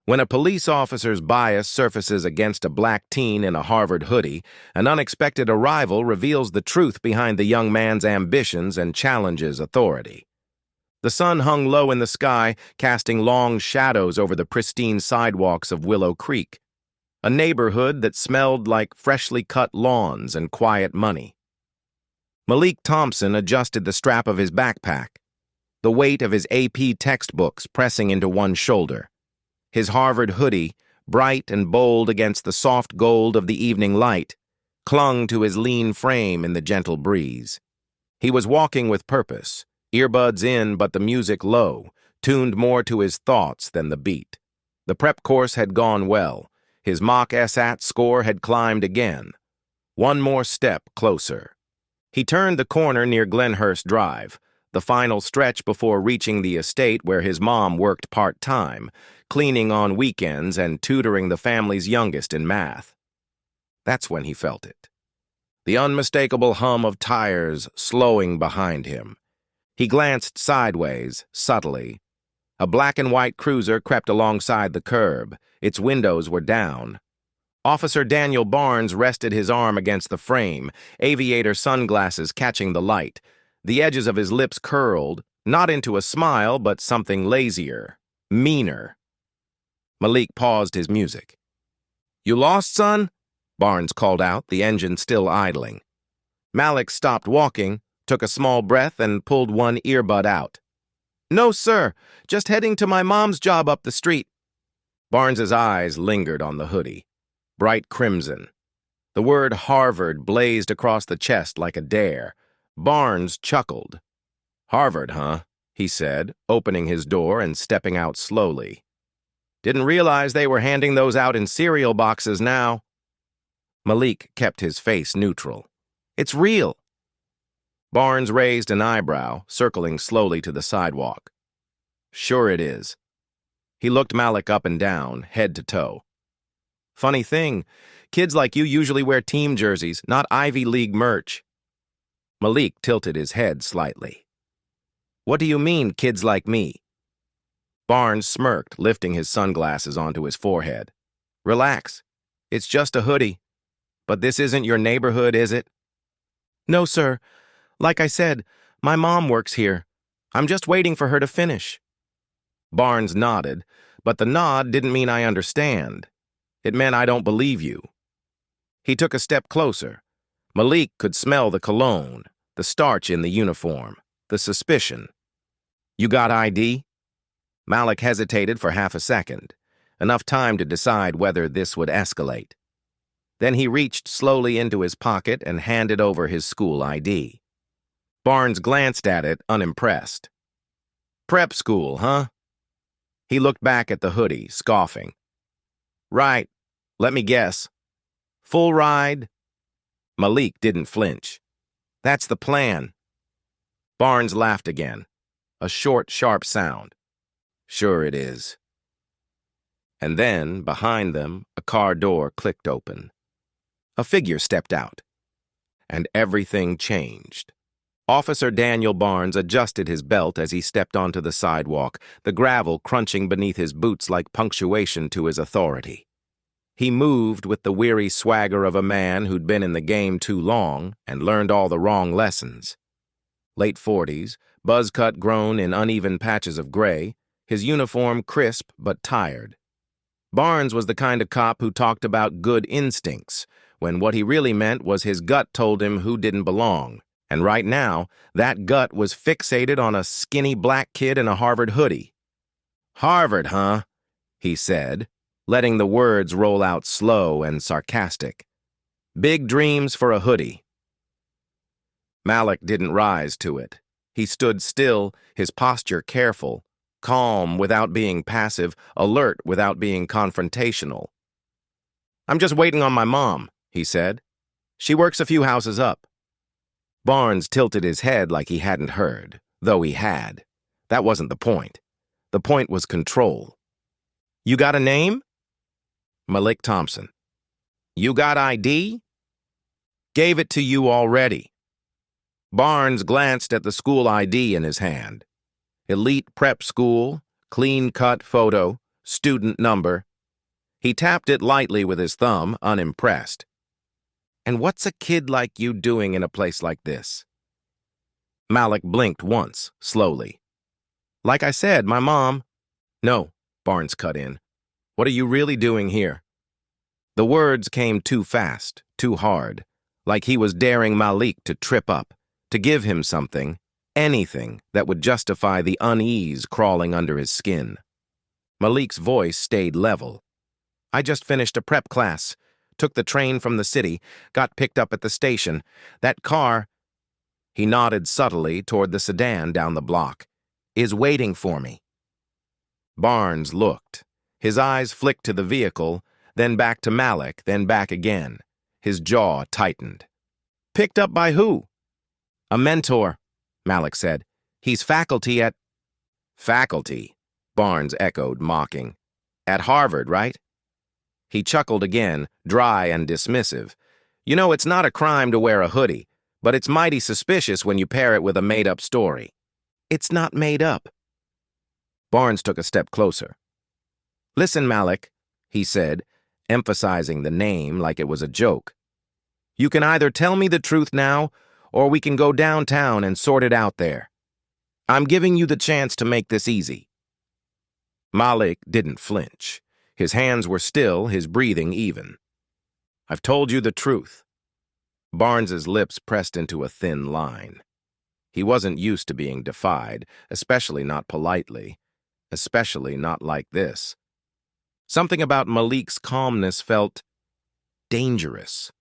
When a police officer's bias surfaces against a black teen in a Harvard hoodie, an unexpected arrival reveals the truth behind the young man's ambitions and challenges authority. The sun hung low in the sky, casting long shadows over the pristine sidewalks of Willow Creek, a neighborhood that smelled like freshly cut lawns and quiet money. Malik Thompson adjusted the strap of his backpack, the weight of his AP textbooks pressing into one shoulder. His Harvard hoodie, bright and bold against the soft gold of the evening light, clung to his lean frame in the gentle breeze. He was walking with purpose, earbuds in but the music low, tuned more to his thoughts than the beat. The prep course had gone well. His mock escalates score had climbed again. One more step closer. He turned the corner near Glenhurst Drive, the final stretch before reaching the estate where his mom worked part-time, cleaning on weekends and tutoring the family's youngest in math. That's when he felt it. The unmistakable hum of tires slowing behind him. He glanced sideways, subtly. A black and white cruiser crept alongside the curb. Its windows were down. Officer Daniel Barnes rested his arm against the frame, aviator sunglasses catching the light. The edges of his lips curled, not into a smile, but something lazier, meaner. Malik paused his music. "You lost, son?" Barnes called out, the engine still idling. Malik stopped walking, took a small breath, and pulled one earbud out. "No, sir. Just heading to my mom's job up the street." Barnes's eyes lingered on the hoodie. Bright crimson. The word Harvard blazed across the chest like a dare. Barnes chuckled. "Harvard, huh?" he said, opening his door and stepping out slowly. "Didn't realize they were handing those out in cereal boxes now." Malik kept his face neutral. "It's real." Barnes raised an eyebrow, circling slowly to the sidewalk. "Sure it is." He looked Malik up and down, head to toe. "Funny thing, kids like you usually wear team jerseys, not Ivy League merch." Malik tilted his head slightly. "What do you mean, kids like me?" Barnes smirked, lifting his sunglasses onto his forehead. "Relax. It's just a hoodie. But this isn't your neighborhood, is it?" "No, sir. Like I said, my mom works here. I'm just waiting for her to finish." Barnes nodded, but the nod didn't mean I understand. It meant I don't believe you. He took a step closer. Malik could smell the cologne, the starch in the uniform, the suspicion. "You got ID?" Malik hesitated for half a second, enough time to decide whether this would escalate. Then he reached slowly into his pocket and handed over his school ID. Barnes glanced at it, unimpressed. "Prep school, huh?" He looked back at the hoodie, scoffing. "Right. Let me guess. Full ride?" Malik didn't flinch. "That's the plan." Barnes laughed again, a short, sharp sound. "Sure it is." And then, behind them, a car door clicked open. A figure stepped out. And everything changed. Officer Daniel Barnes adjusted his belt as he stepped onto the sidewalk, the gravel crunching beneath his boots like punctuation to his authority. He moved with the weary swagger of a man who'd been in the game too long and learned all the wrong lessons. Late 40s, buzz-cut grown in uneven patches of gray, his uniform crisp but tired. Barnes was the kind of cop who talked about good instincts, when what he really meant was his gut told him who didn't belong. And right now, that gut was fixated on a skinny black kid in a Harvard hoodie. "Harvard, huh?" he said, letting the words roll out slow and sarcastic. "Big dreams for a hoodie." Malik didn't rise to it. He stood still, his posture careful, calm without being passive, alert without being confrontational. "I'm just waiting on my mom," he said. "She works a few houses up." Barnes tilted his head like he hadn't heard, though he had. That wasn't the point. The point was control. "You got a name?" "Malik Thompson." "You got ID?" "Gave it to you already." Barnes glanced at the school ID in his hand. Elite prep school, clean-cut photo, Student number. He tapped it lightly with his thumb, unimpressed. And what's a kid like you doing in a place like this? Malik blinked once, slowly. Like I said, my mom. No, Barnes cut in. What are you really doing here? The words came too fast, too hard, like he was daring Malik to trip up, to give him something, anything that would justify the unease crawling under his skin. Malik's voice stayed level. I just finished a prep class, took the train from the city, got picked up at the station. That car, he nodded subtly toward the sedan down the block, is waiting for me. Barnes looked. His eyes flicked to the vehicle, then back to Malik, then back again. His jaw tightened. Picked up by who? A mentor, Malik said. He's faculty at... Faculty, Barnes echoed, mocking. At Harvard, right? He chuckled again, dry and dismissive. You know, it's not a crime to wear a hoodie, but it's mighty suspicious when you pair it with a made-up story. It's not made up. Barnes took a step closer. Listen, Malik, he said, emphasizing the name like it was a joke. You can either tell me the truth now, or we can go downtown and sort it out there. I'm giving you the chance to make this easy. Malik didn't flinch. His hands were still, his breathing even. I've told you the truth. Barnes's lips pressed into a thin line. He wasn't used to being defied, especially not politely, especially not like this. Something about Malik's calmness felt dangerous,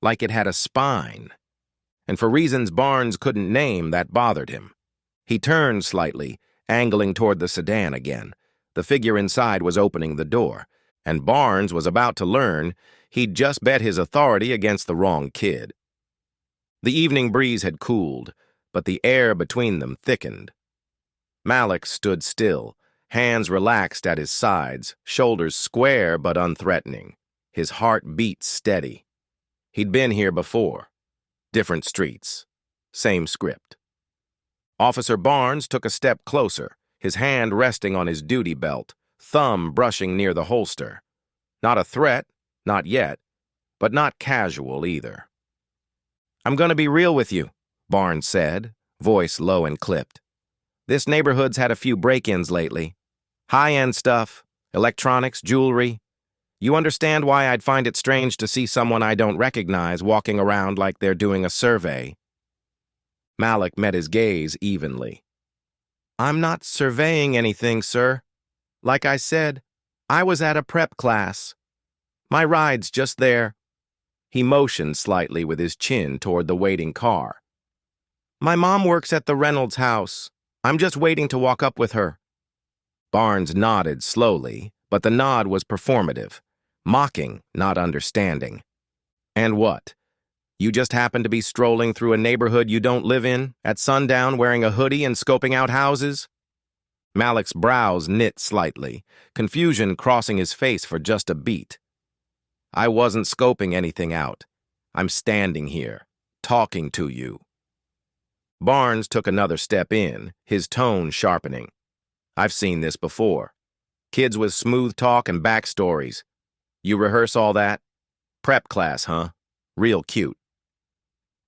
like it had a spine. And for reasons Barnes couldn't name, that bothered him. He turned slightly, angling toward the sedan again. The figure inside was opening the door, and Barnes was about to learn he'd just bet his authority against the wrong kid. The evening breeze had cooled, but the air between them thickened. Malik stood still, hands relaxed at his sides, shoulders square but unthreatening. His heart beat steady. He'd been here before. Different streets. Same script. Officer Barnes took a step closer, his hand resting on his duty belt, thumb brushing near the holster. Not a threat, not yet, but not casual either. I'm gonna be real with you, Barnes said, voice low and clipped. This neighborhood's had a few break-ins lately. High-end stuff, electronics, jewelry. You understand why I'd find it strange to see someone I don't recognize walking around like they're doing a survey. Malik met his gaze evenly. I'm not surveying anything, sir. Like I said, I was at a prep class. My ride's just there. He motioned slightly with his chin toward the waiting car. My mom works at the Reynolds house. I'm just waiting to walk up with her. Barnes nodded slowly, but the nod was performative, mocking, not understanding. And what? You just happen to be strolling through a neighborhood you don't live in, at sundown wearing a hoodie and scoping out houses? Malik's brows knit slightly, confusion crossing his face for just a beat. I wasn't scoping anything out. I'm standing here, talking to you. Barnes took another step in, his tone sharpening. I've seen this before. Kids with smooth talk and backstories. You rehearse all that? Prep class, huh? Real cute.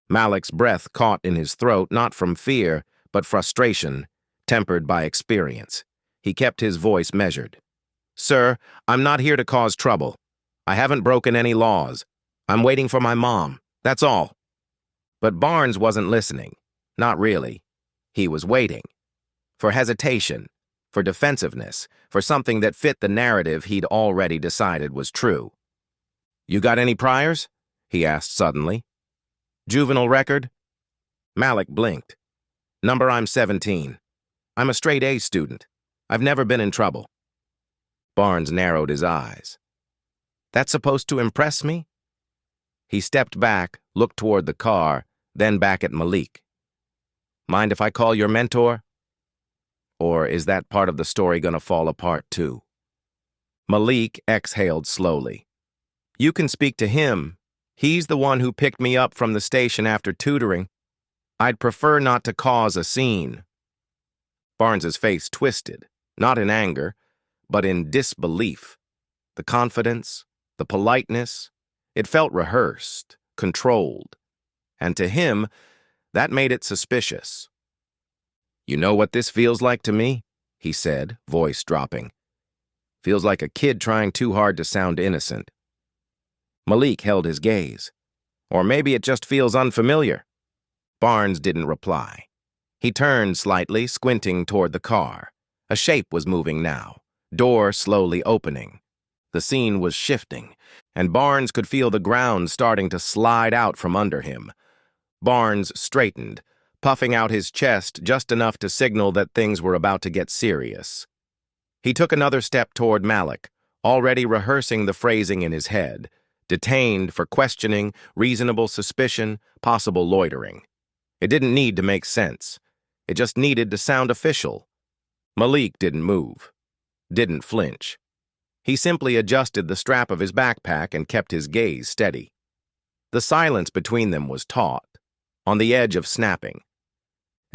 Malik's breath caught in his throat, not from fear, but frustration, tempered by experience. He kept his voice measured. Sir, I'm not here to cause trouble. I haven't broken any laws. I'm waiting for my mom. That's all. But Barnes wasn't listening. Not really. He was waiting. For hesitation, for defensiveness, for something that fit the narrative he'd already decided was true. You got any priors? He asked suddenly. Juvenile record? Malik blinked. Number, I'm 17. I'm a straight A student. I've never been in trouble. Barnes narrowed his eyes. That's supposed to impress me? He stepped back, looked toward the car, then back at Malik. Mind if I call your mentor? Or is that part of the story gonna fall apart too? Malik exhaled slowly. You can speak to him. He's the one who picked me up from the station after tutoring. I'd prefer not to cause a scene. Barnes's face twisted, not in anger, but in disbelief. The confidence, the politeness, it felt rehearsed, controlled, and to him, that made it suspicious. "You know what this feels like to me?" he said, voice dropping. "Feels like a kid trying too hard to sound innocent." Malik held his gaze. "Or maybe it just feels unfamiliar." Barnes didn't reply. He turned slightly, squinting toward the car. A shape was moving now, door slowly opening. The scene was shifting, and Barnes could feel the ground starting to slide out from under him. Barnes straightened, puffing out his chest just enough to signal that things were about to get serious. He took another step toward Malik, already rehearsing the phrasing in his head. Detained for questioning, reasonable suspicion, possible loitering. It didn't need to make sense. It just needed to sound official. Malik didn't move, didn't flinch. He simply adjusted the strap of his backpack and kept his gaze steady. The silence between them was taut, on the edge of snapping.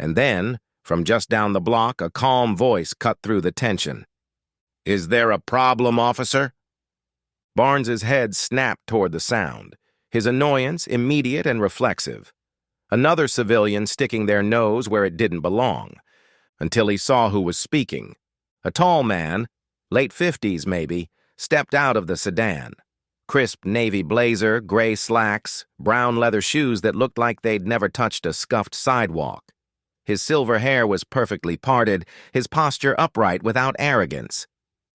And then, from just down the block, a calm voice cut through the tension. "Is there a problem, officer?" Barnes's head snapped toward the sound, his annoyance immediate and reflexive. Another civilian sticking their nose where it didn't belong, until he saw who was speaking. A tall man, late 50s maybe, stepped out of the sedan. Crisp navy blazer, gray slacks, brown leather shoes that looked like they'd never touched a scuffed sidewalk. His silver hair was perfectly parted, his posture upright without arrogance.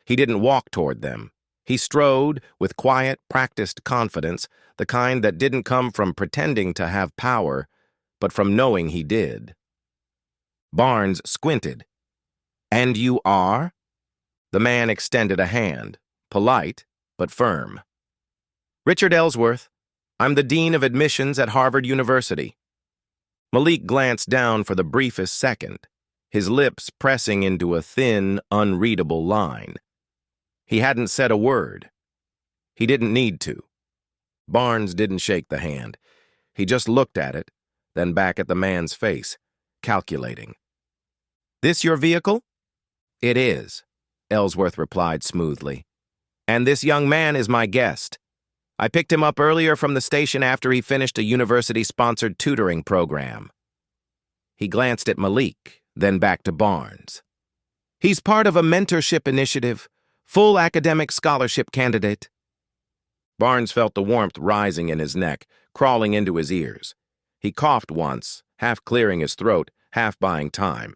He didn't walk toward them. He strode with quiet, practiced confidence, the kind that didn't come from pretending to have power, but from knowing he did. Barnes squinted. "And you are?" The man extended a hand, polite but firm. "Richard Ellsworth. I'm the Dean of Admissions at Harvard University." Malik glanced down for the briefest second, his lips pressing into a thin, unreadable line. He hadn't said a word. He didn't need to. Barnes didn't shake the hand. He just looked at it, then back at the man's face, calculating. "This your vehicle?" "It is," Ellsworth replied smoothly. "And this young man is my guest. I picked him up earlier from the station after he finished a university-sponsored tutoring program." He glanced at Malik, then back to Barnes. "He's part of a mentorship initiative. Full academic scholarship candidate." Barnes felt the warmth rising in his neck, crawling into his ears. He coughed once, half clearing his throat, half buying time.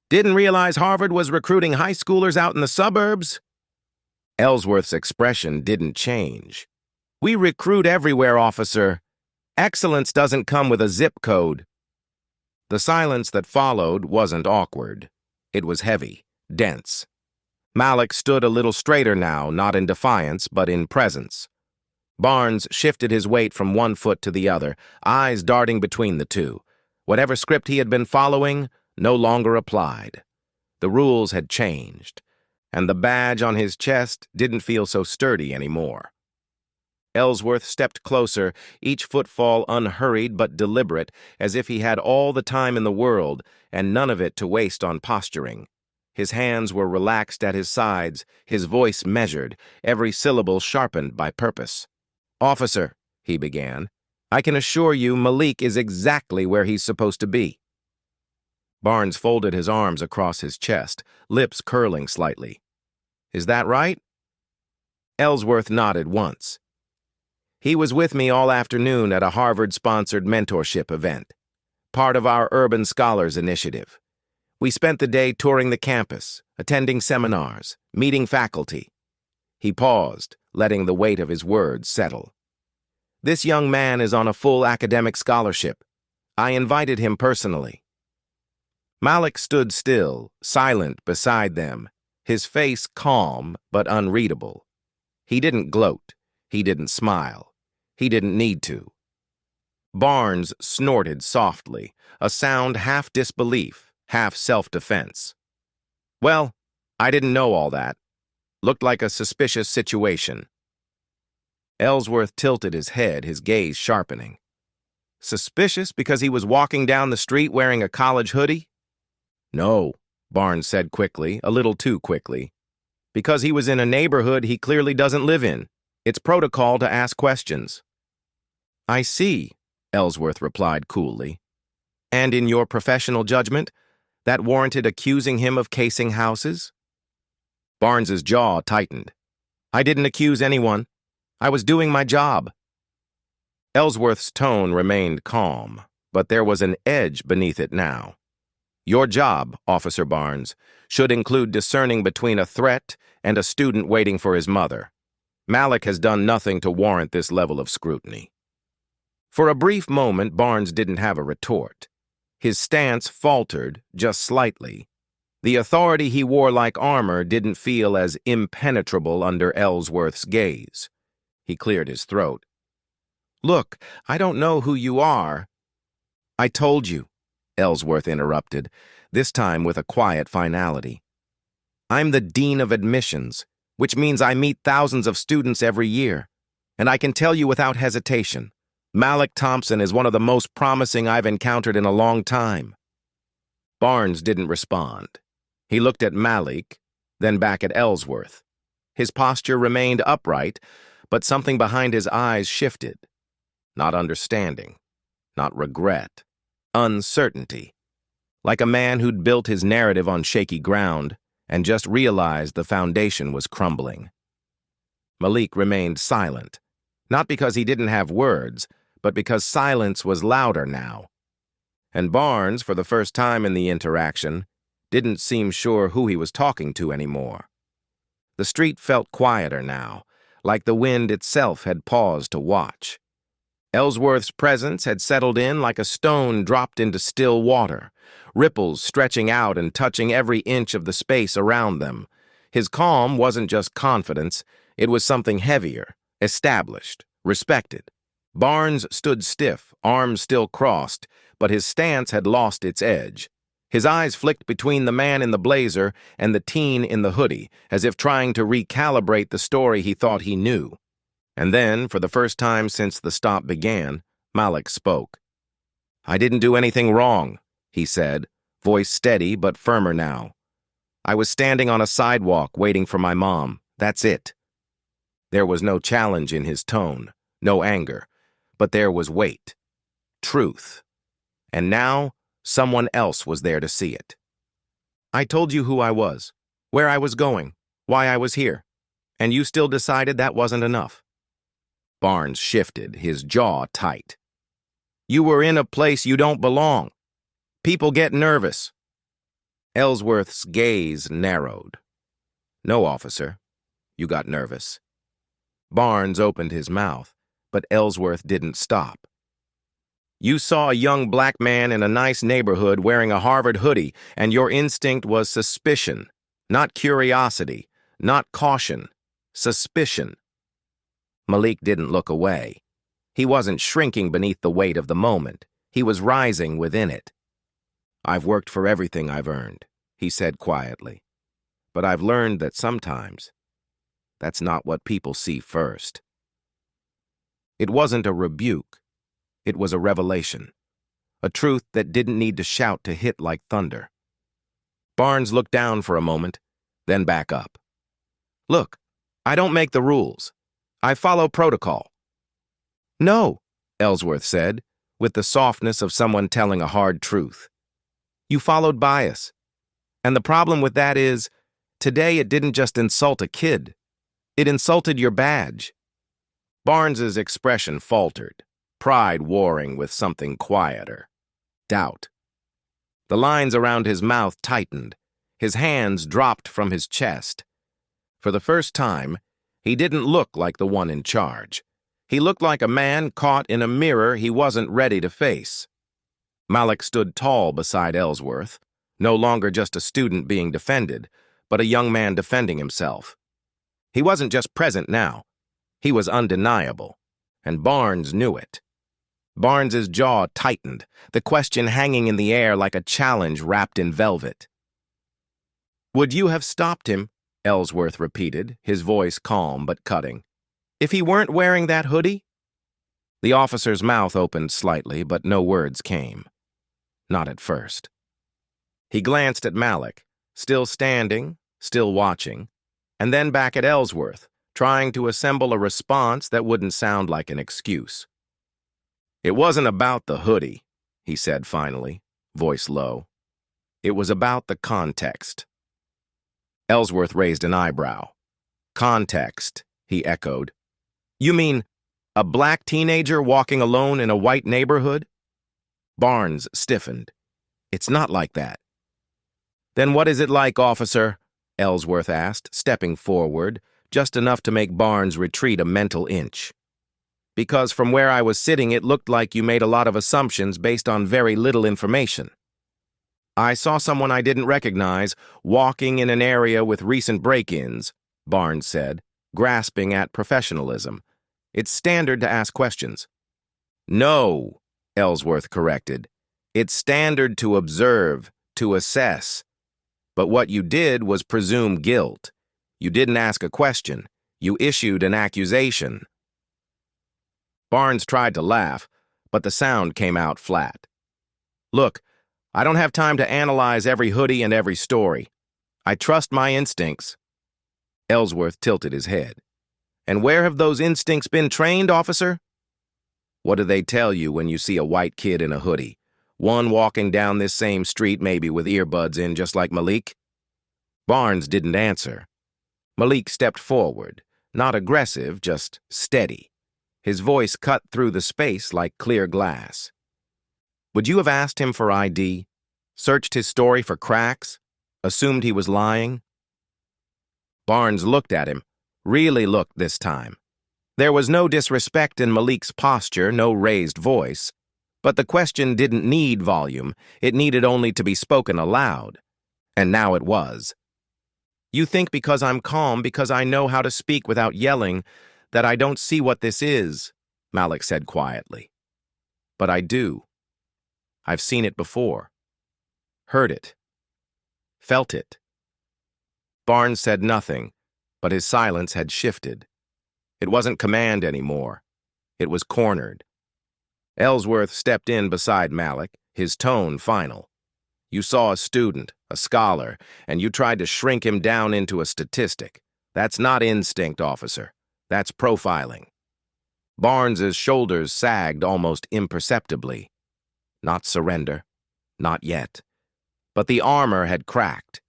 "Didn't realize Harvard was recruiting high schoolers out in the suburbs?" Ellsworth's expression didn't change. "We recruit everywhere, officer. Excellence doesn't come with a zip code." The silence that followed wasn't awkward. It was heavy, dense. Malik stood a little straighter now, not in defiance, but in presence. Barnes shifted his weight from one foot to the other, eyes darting between the two. Whatever script he had been following no longer applied. The rules had changed, and the badge on his chest didn't feel so sturdy anymore. Ellsworth stepped closer, each footfall unhurried but deliberate, as if he had all the time in the world and none of it to waste on posturing. His hands were relaxed at his sides, his voice measured, every syllable sharpened by purpose. "Officer," he began, "I can assure you Malik is exactly where he's supposed to be." Barnes folded his arms across his chest, lips curling slightly. "Is that right?" Ellsworth nodded once. "He was with me all afternoon at a Harvard-sponsored mentorship event, part of our Urban Scholars Initiative. We spent the day touring the campus, attending seminars, meeting faculty." He paused, letting the weight of his words settle. "This young man is on a full academic scholarship. I invited him personally." Malik stood still, silent beside them, his face calm but unreadable. He didn't gloat. He didn't smile. He didn't need to. Barnes snorted softly, a sound half disbelief, half self-defense. "Well, I didn't know all that. Looked like a suspicious situation." Ellsworth tilted his head, his gaze sharpening. "Suspicious because he was walking down the street wearing a college hoodie?" "No," Barnes said quickly, a little too quickly. Because he was in a neighborhood he clearly doesn't live in. It's protocol to ask questions. I see, Ellsworth replied coolly. And in your professional judgment, that warranted accusing him of casing houses? Barnes's jaw tightened. I didn't accuse anyone. I was doing my job. Ellsworth's tone remained calm, but there was an edge beneath it now. Your job, Officer Barnes, should include discerning between a threat and a student waiting for his mother. Malik has done nothing to warrant this level of scrutiny. For a brief moment, Barnes didn't have a retort. His stance faltered just slightly. The authority he wore like armor didn't feel as impenetrable under Ellsworth's gaze. He cleared his throat. Look, I don't know who you are. I told you, Ellsworth interrupted, this time with a quiet finality. I'm the Dean of Admissions, which means I meet thousands of students every year. And I can tell you without hesitation, Malik Thompson is one of the most promising I've encountered in a long time. Barnes didn't respond. He looked at Malik, then back at Ellsworth. His posture remained upright, but something behind his eyes shifted. Not understanding, not regret, uncertainty. Like a man who'd built his narrative on shaky ground and just realized the foundation was crumbling. Malik remained silent, not because he didn't have words, but because silence was louder now. And Barnes, for the first time in the interaction, didn't seem sure who he was talking to anymore. The street felt quieter now, like the wind itself had paused to watch. Ellsworth's presence had settled in like a stone dropped into still water, ripples stretching out and touching every inch of the space around them. His calm wasn't just confidence, it was something heavier, established, respected. Barnes stood stiff, arms still crossed, but his stance had lost its edge. His eyes flicked between the man in the blazer and the teen in the hoodie, as if trying to recalibrate the story he thought he knew. And then, for the first time since the stop began, Malik spoke. I didn't do anything wrong, he said, voice steady but firmer now. I was standing on a sidewalk waiting for my mom. That's it. There was no challenge in his tone, no anger, but there was weight, truth. And now, someone else was there to see it. I told you who I was, where I was going, why I was here, and you still decided that wasn't enough. Barnes shifted, his jaw tight. You were in a place you don't belong. People get nervous. Ellsworth's gaze narrowed. No, officer. You got nervous. Barnes opened his mouth, but Ellsworth didn't stop. You saw a young black man in a nice neighborhood wearing a Harvard hoodie, and your instinct was suspicion, not curiosity, not caution, suspicion. Malik didn't look away. He wasn't shrinking beneath the weight of the moment. He was rising within it. I've worked for everything I've earned, he said quietly. But I've learned that sometimes that's not what people see first. It wasn't a rebuke. It was a revelation. A truth that didn't need to shout to hit like thunder. Barnes looked down for a moment, then back up. Look, I don't make the rules. I follow protocol. No, Ellsworth said, with the softness of someone telling a hard truth. You followed bias. And the problem with that is, today it didn't just insult a kid. It insulted your badge. Barnes's expression faltered, pride warring with something quieter. Doubt. The lines around his mouth tightened. His hands dropped from his chest. For the first time, he didn't look like the one in charge. He looked like a man caught in a mirror he wasn't ready to face. Malik stood tall beside Ellsworth, no longer just a student being defended, but a young man defending himself. He wasn't just present now. He was undeniable, and Barnes knew it. Barnes's jaw tightened, the question hanging in the air like a challenge wrapped in velvet. Would you have stopped him? Ellsworth repeated, his voice calm but cutting. If he weren't wearing that hoodie? The officer's mouth opened slightly, but no words came. Not at first. He glanced at Malik, still standing, still watching. and then back at Ellsworth, trying to assemble a response that wouldn't sound like an excuse. "It wasn't about the hoodie," he said finally, voice low. "It was about the context." Ellsworth raised an eyebrow. "Context," he echoed. "You mean a black teenager walking alone in a white neighborhood?" Barnes stiffened. "It's not like that." "Then what is it like, officer?" Ellsworth asked, stepping forward, just enough to make Barnes retreat a mental inch. "Because from where I was sitting, it looked like you made a lot of assumptions based on very little information. I saw someone I didn't recognize walking in an area with recent break-ins," Barnes said, grasping at professionalism. "It's standard to ask questions." "No," Ellsworth corrected. "It's standard to observe, to assess. But what you did was presume guilt. You didn't ask a question. You issued an accusation." Barnes tried to laugh, but the sound came out flat. "Look, I don't have time to analyze every hoodie and every story. I trust my instincts." Ellsworth tilted his head. "And where have those instincts been trained, officer?" "What do they tell you when you see a white kid in a hoodie? One walking down this same street, maybe with earbuds in, just like Malik?" Barnes didn't answer. Malik stepped forward, not aggressive, just steady. His voice cut through the space like clear glass. "Would you have asked him for ID? Searched his story for cracks? Assumed he was lying?" Barnes looked at him, really looked this time. There was no disrespect in Malik's posture, no raised voice. But the question didn't need volume, it needed only to be spoken aloud. And now it was. "You think because I'm calm, because I know how to speak without yelling, that I don't see what this is," Malik said quietly. "But I do. I've seen it before. Heard it. Felt it." Barnes said nothing, but his silence had shifted. It wasn't command anymore. It was cornered. Ellsworth stepped in beside Malik, his tone final. "You saw a student, a scholar, and you tried to shrink him down into a statistic. That's not instinct, officer. That's profiling." Barnes's shoulders sagged almost imperceptibly. Not surrender. Not yet. But the armor had cracked.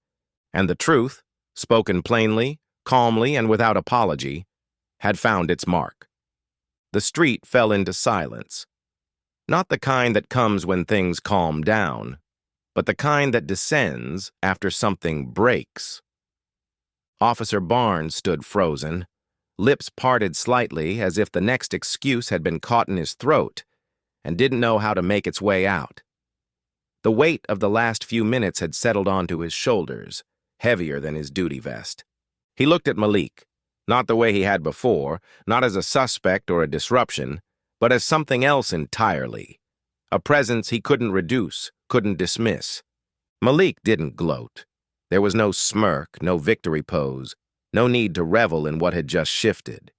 And the truth, spoken plainly, calmly, and without apology, had found its mark. The street fell into silence. Not the kind that comes when things calm down, but the kind that descends after something breaks. Officer Barnes stood frozen, lips parted slightly as if the next excuse had been caught in his throat and didn't know how to make its way out. The weight of the last few minutes had settled onto his shoulders, heavier than his duty vest. He looked at Malik, not the way he had before, not as a suspect or a disruption, but as something else entirely. A presence he couldn't reduce, couldn't dismiss. Malik didn't gloat. There was no smirk, no victory pose, no need to revel in what had just shifted.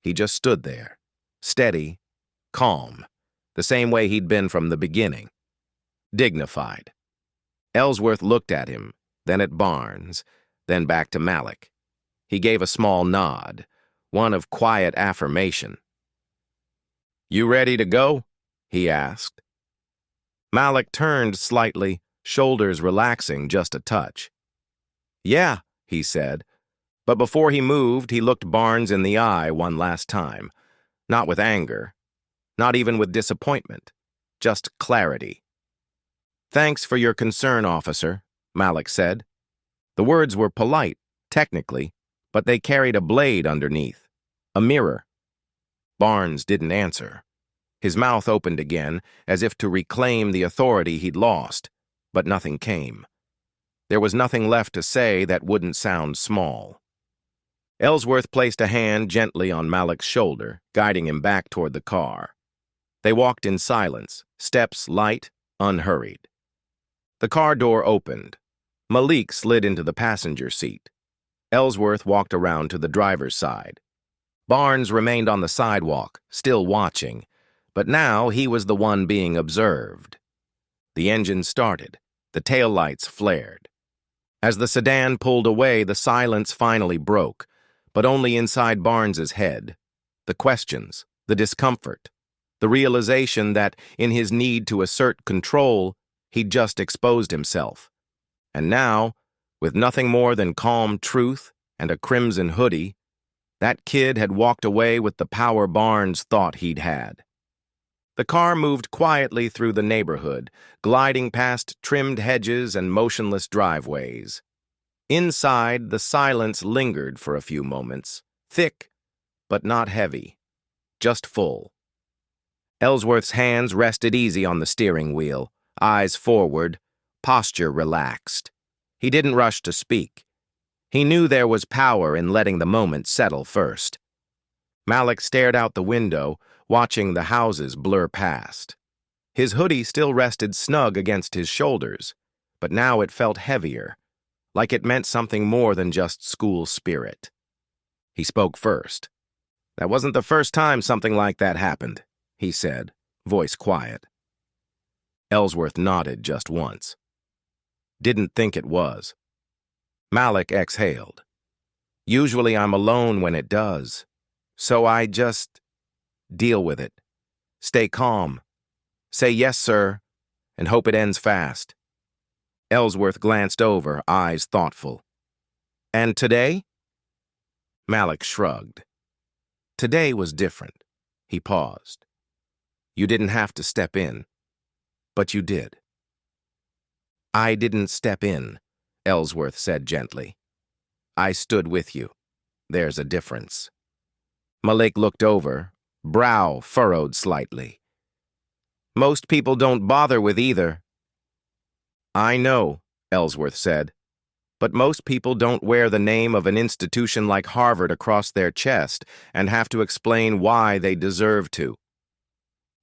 He just stood there, steady, calm, the same way he'd been from the beginning. Dignified. Ellsworth looked at him, then at Barnes, then back to Malik. He gave a small nod, one of quiet affirmation. "You ready to go?" he asked. Malik turned slightly, shoulders relaxing just a touch. "Yeah," he said, but before he moved, he looked Barnes in the eye one last time, not with anger, not even with disappointment, just clarity. "Thanks for your concern, officer," Malik said. The words were polite, technically, but they carried a blade underneath, a mirror. Barnes didn't answer. His mouth opened again, as if to reclaim the authority he'd lost, but nothing came. There was nothing left to say that wouldn't sound small. Ellsworth placed a hand gently on Malik's shoulder, guiding him back toward the car. They walked in silence, steps light, unhurried. The car door opened. Malik slid into the passenger seat. Ellsworth walked around to the driver's side. Barnes remained on the sidewalk, still watching, but now he was the one being observed. The engine started. The taillights flared. As the sedan pulled away, the silence finally broke, but only inside Barnes's head. The questions, the discomfort, the realization that, in his need to assert control, he'd just exposed himself. And now, with nothing more than calm truth and a crimson hoodie, that kid had walked away with the power Barnes thought he'd had. The car moved quietly through the neighborhood, gliding past trimmed hedges and motionless driveways. Inside, the silence lingered for a few moments, thick, but not heavy, just full. Ellsworth's hands rested easy on the steering wheel, eyes forward, posture relaxed. He didn't rush to speak. He knew there was power in letting the moment settle first. Malik stared out the window, watching the houses blur past. His hoodie still rested snug against his shoulders, but now it felt heavier, like it meant something more than just school spirit. He spoke first. "That wasn't the first time something like that happened," he said, voice quiet. Ellsworth nodded just once. "Didn't think it was." Malik exhaled. "Usually I'm alone when it does, so I just deal with it. Stay calm. Say yes, sir, and hope it ends fast." Ellsworth glanced over, eyes thoughtful. "And today?" Malik shrugged. Today was different. He paused. "You didn't have to step in, but you did." "I didn't step in," Ellsworth said gently. "I stood with you. There's a difference." Malik looked over, brow furrowed slightly. "Most people don't bother with either." "I know," Ellsworth said, "but most people don't wear the name of an institution like Harvard across their chest and have to explain why they deserve to."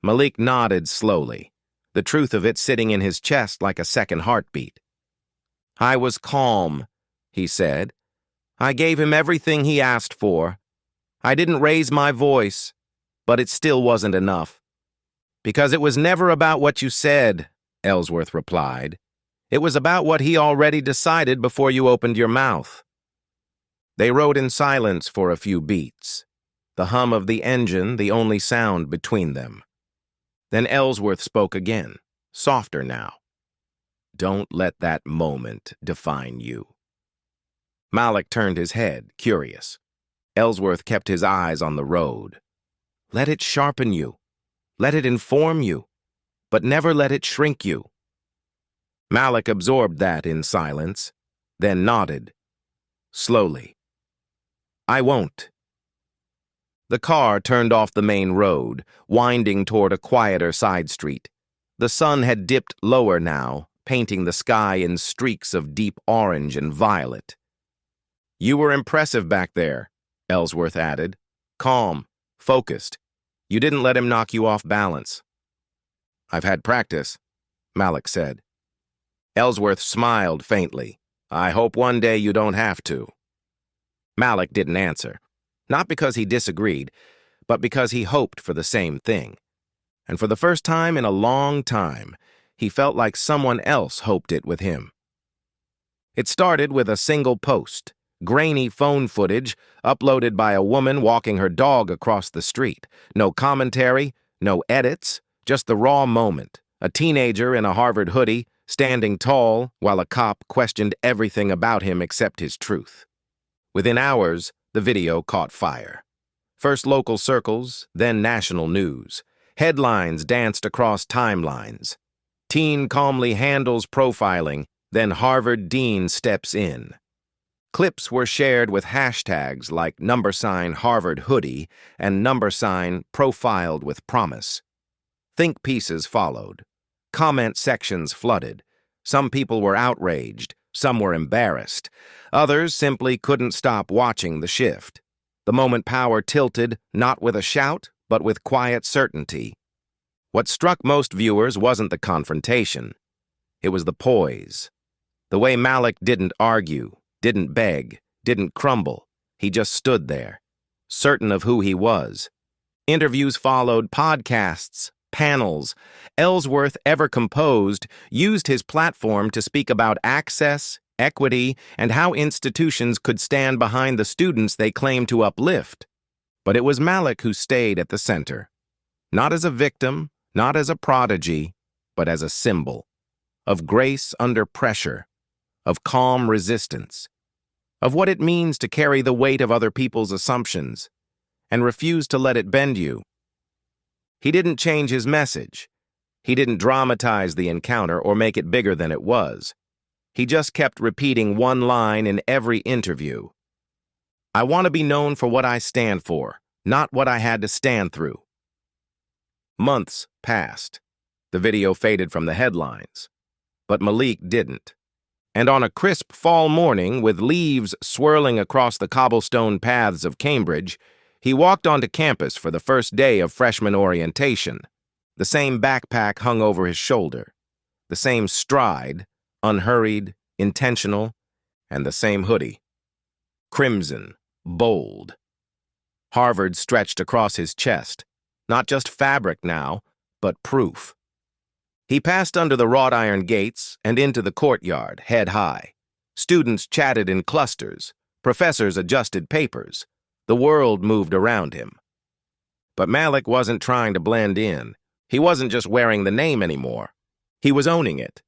Malik nodded slowly, the truth of it sitting in his chest like a second heartbeat. "I was calm," he said. "I gave him everything he asked for. I didn't raise my voice, but it still wasn't enough." "Because it was never about what you said," Ellsworth replied. "It was about what he already decided before you opened your mouth." They rode in silence for a few beats, the hum of the engine the only sound between them. Then Ellsworth spoke again, softer now. "Don't let that moment define you." Malik turned his head, curious. Ellsworth kept his eyes on the road. "Let it sharpen you. Let it inform you. But never let it shrink you." Malik absorbed that in silence, then nodded. Slowly. "I won't." The car turned off the main road, winding toward a quieter side street. The sun had dipped lower now, painting the sky in streaks of deep orange and violet. "You were impressive back there," Ellsworth added. "Calm, focused. You didn't let him knock you off balance." "I've had practice," Malik said. Ellsworth smiled faintly. "I hope one day you don't have to." Malik didn't answer, not because he disagreed, but because he hoped for the same thing. And for the first time in a long time, he felt like someone else hoped it with him. It started with a single post, grainy phone footage uploaded by a woman walking her dog across the street. No commentary, no edits, just the raw moment. A teenager in a Harvard hoodie, standing tall, while a cop questioned everything about him except his truth. Within hours, the video caught fire. First local circles, then national news. Headlines danced across timelines. Teen calmly handles profiling, then Harvard dean steps in. Clips were shared with hashtags like #Harvard Hoodie and #profiled with promise. Think pieces followed. Comment sections flooded. Some people were outraged, some were embarrassed. Others simply couldn't stop watching the shift. The moment power tilted, not with a shout, but with quiet certainty. What struck most viewers wasn't the confrontation. It was the poise. The way Malik didn't argue, didn't beg, didn't crumble. He just stood there, certain of who he was. Interviews followed, podcasts, panels. Ellsworth, ever composed, used his platform to speak about access, equity, and how institutions could stand behind the students they claimed to uplift. But it was Malik who stayed at the center. Not as a victim, not as a prodigy, but as a symbol of grace under pressure, of calm resistance, of what it means to carry the weight of other people's assumptions and refuse to let it bend you. He didn't change his message. He didn't dramatize the encounter or make it bigger than it was. He just kept repeating one line in every interview. I want to be known for what I stand for, not what I had to stand through. Months passed. The video faded from the headlines. But Malik didn't. And on a crisp fall morning, with leaves swirling across the cobblestone paths of Cambridge, he walked onto campus for the first day of freshman orientation. The same backpack hung over his shoulder, the same stride, unhurried, intentional, and the same hoodie. Crimson, bold. Harvard stretched across his chest, not just fabric now, but proof. He passed under the wrought iron gates and into the courtyard, head high. Students chatted in clusters. Professors adjusted papers. The world moved around him. But Malik wasn't trying to blend in. He wasn't just wearing the name anymore. He was owning it.